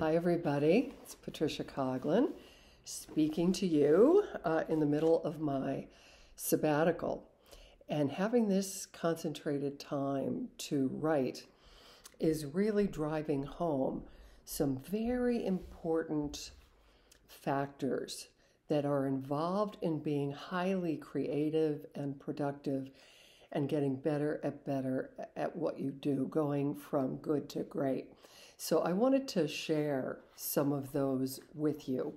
Hi, everybody. It's Patricia Coughlin speaking to you in the middle of my sabbatical. And having this concentrated time to write is really driving home some very important factors that are involved in being highly creative and productive and getting better at what you do, going from good to great. So I wanted to share some of those with you.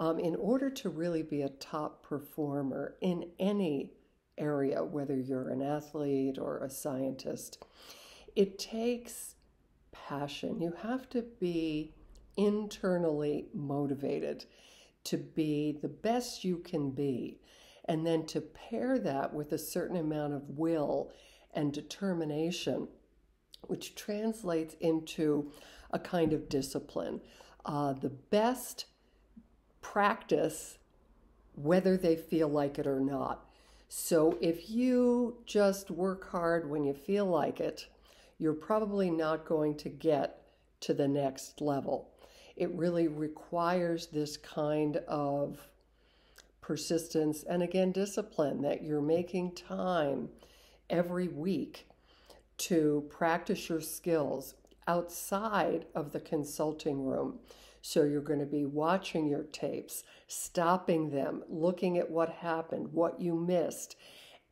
In order to really be a top performer in any area, whether you're an athlete or a scientist, it takes passion. You have to be internally motivated to be the best you can be, and then to pair that with a certain amount of will and determination, which translates into a kind of discipline. The best practice, whether they feel like it or not. So if you just work hard when you feel like it, you're probably not going to get to the next level. It really requires this kind of persistence and, again, discipline, that you're making time every week to practice your skills outside of the consulting room. So you're going to be watching your tapes, stopping them, looking at what happened, what you missed,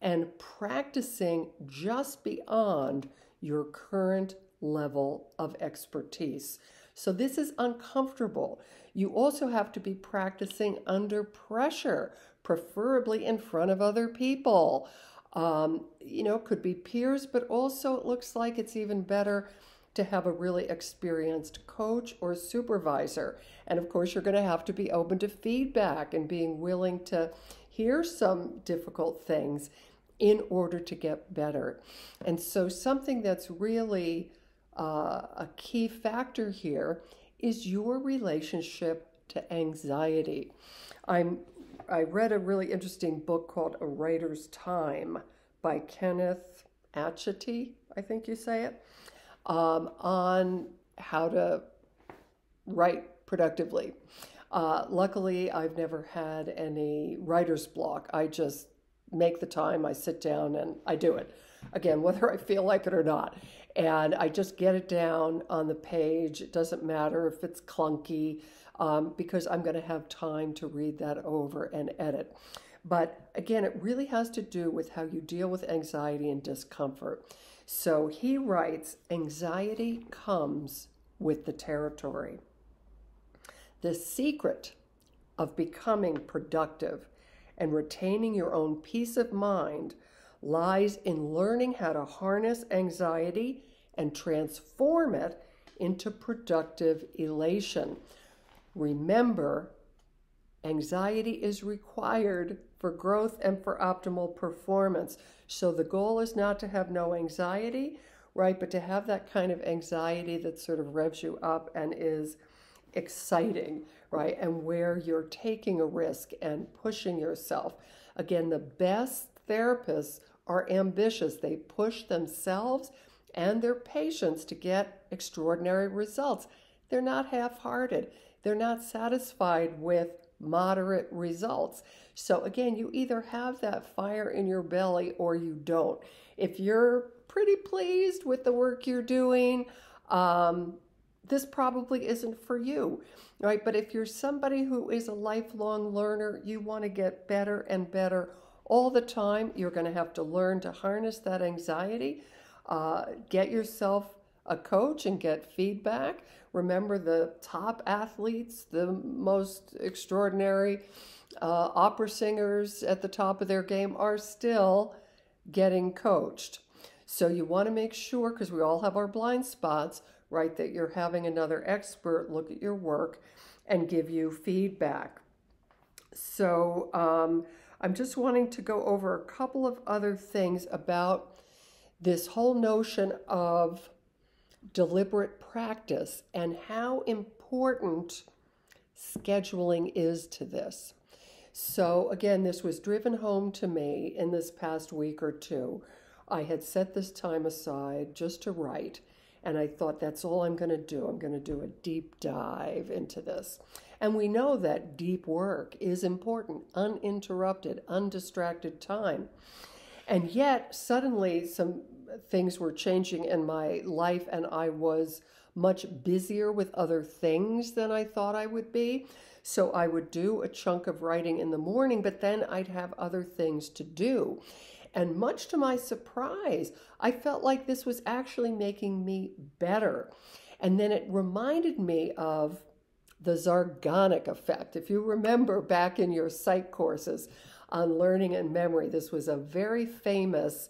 and practicing just beyond your current level of expertise. So this is uncomfortable. You also have to be practicing under pressure, preferably in front of other people. Could be peers, but also it looks like it's even better to have a really experienced coach or supervisor. And of course, you're going to have to be open to feedback and being willing to hear some difficult things in order to get better. And so something that's really a key factor here is your relationship to anxiety. I read a really interesting book called A Writer's Time by Kenneth Atchity, I think you say it, on how to write productively. Luckily, I've never had any writer's block. I just make the time, I sit down and I do it. Again, whether I feel like it or not. And I just get it down on the page. It doesn't matter if it's clunky, because I'm going to have time to read that over and edit. But again, it really has to do with how you deal with anxiety and discomfort. So he writes, anxiety comes with the territory. The secret of becoming productive and retaining your own peace of mind lies in learning how to harness anxiety and transform it into productive elation. Remember, anxiety is required for growth and for optimal performance. So the goal is not to have no anxiety, right? But to have that kind of anxiety that sort of revs you up and is exciting, right? And where you're taking a risk and pushing yourself. Again, the best therapists are ambitious. They push themselves and their patients to get extraordinary results. They're not half-hearted. They're not satisfied with moderate results. So again, you either have that fire in your belly or you don't. If you're pretty pleased with the work you're doing, this probably isn't for you, right? But if you're somebody who is a lifelong learner, you want to get better and better all the time, you're going to have to learn to harness that anxiety, get yourself a coach and get feedback. Remember, the top athletes, the most extraordinary opera singers at the top of their game are still getting coached. So you want to make sure, because we all have our blind spots, right, that you're having another expert look at your work and give you feedback. So I'm just wanting to go over a couple of other things about this whole notion of deliberate practice and how important scheduling is to this. So again, this was driven home to me in this past week or two. I had set this time aside just to write, And I thought, that's all I'm going to do. I'm going to do a deep dive into this. And we know that deep work is important, uninterrupted, undistracted time. And yet, suddenly, some things were changing in my life, and I was much busier with other things than I thought I would be. So I would do a chunk of writing in the morning, but then I'd have other things to do. And much to my surprise, I felt like this was actually making me better. And then it reminded me of the Zarganic effect. If you remember back in your psych courses on learning and memory, this was a very famous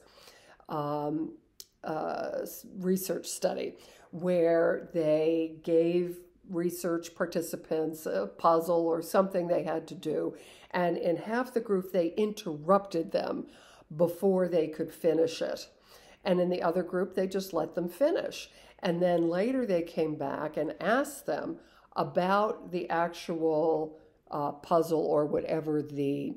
research study where they gave research participants a puzzle or something they had to do. And in half the group, they interrupted them before they could finish it. And in the other group, they just let them finish. And then later they came back and asked them about the actual puzzle or whatever the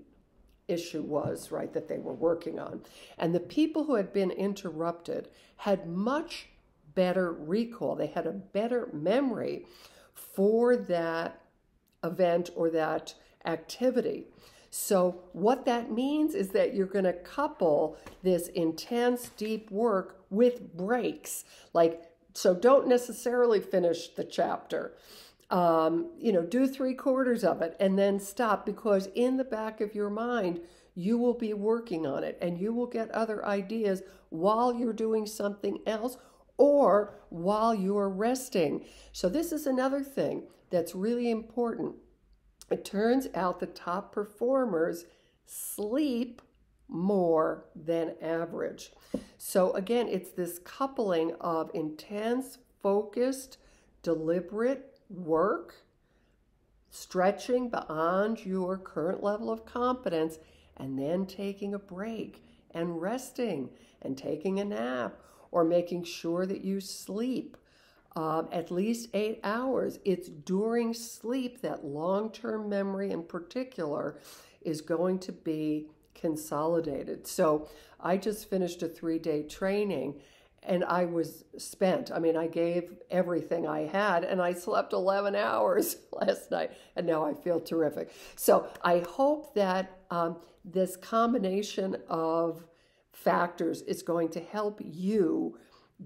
issue was, right, that they were working on. And the people who had been interrupted had much better recall. They had a better memory for that event or that activity. So what that means is that you're going to couple this intense, deep work with breaks. So don't necessarily finish the chapter. Do 3/4 of it and then stop, because in the back of your mind, you will be working on it and you will get other ideas while you're doing something else or while you're resting. So this is another thing that's really important. It turns out the top performers sleep more than average. So again, it's this coupling of intense, focused, deliberate work, stretching beyond your current level of competence, and then taking a break and resting and taking a nap or making sure that you sleep at least 8 hours. It's during sleep that long-term memory in particular is going to be consolidated. So I just finished a 3-day training and I was spent. I mean, I gave everything I had and I slept 11 hours last night and now I feel terrific. So I hope that this combination of factors is going to help you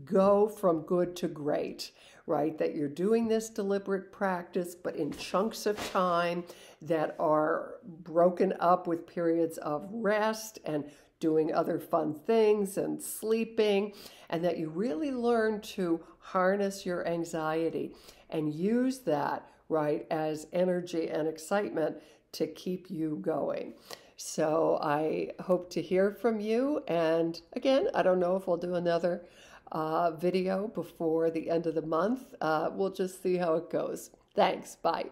go from good to great, right? That you're doing this deliberate practice, but in chunks of time that are broken up with periods of rest and doing other fun things and sleeping, and that you really learn to harness your anxiety and use that, right, as energy and excitement to keep you going. So I hope to hear from you. And again, I don't know if we'll do another video before the end of the month. We'll just see how it goes. Thanks. Bye.